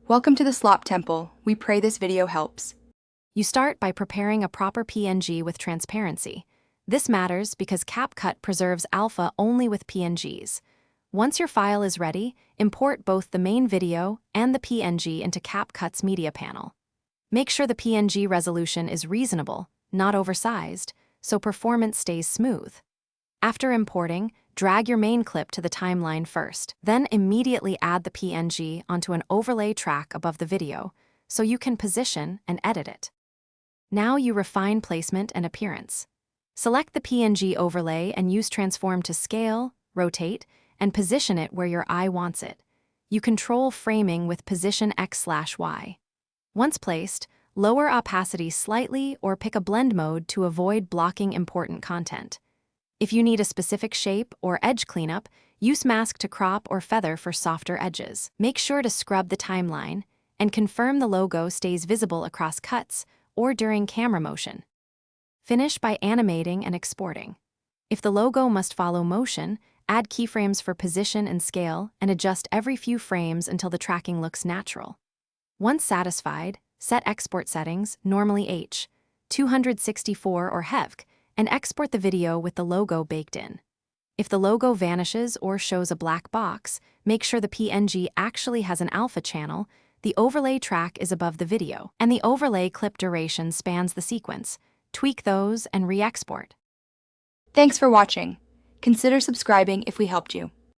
Welcome to the Slop Temple. We pray this video helps. You start by preparing a proper PNG with transparency. This matters because Capcut preserves alpha only with PNGs. Once your file is ready, import both the main video and the PNG into Capcut's media panel. Make sure the PNG resolution is reasonable, not oversized, so performance stays smooth. After importing, drag your main clip to the timeline first, then immediately add the PNG onto an overlay track above the video, so you can position and edit it. Now you refine placement and appearance. Select the PNG overlay and use Transform to scale, rotate, and position it where your eye wants it. You control framing with Position X/Y. Once placed, lower opacity slightly or pick a blend mode to avoid blocking important content. If you need a specific shape or edge cleanup, use Mask to crop or feather for softer edges. Make sure to scrub the timeline and confirm the logo stays visible across cuts or during camera motion. Finish by animating and exporting. If the logo must follow motion, add keyframes for position and scale and adjust every few frames until the tracking looks natural. Once satisfied, set export settings, normally H, 264 or HEVC, and export the video with the logo baked in. If the logo vanishes or shows a black box, make sure the PNG actually has an alpha channel, the overlay track is above the video, and the overlay clip duration spans the sequence. Tweak those and re-export. Thanks for watching. Consider subscribing if we helped you.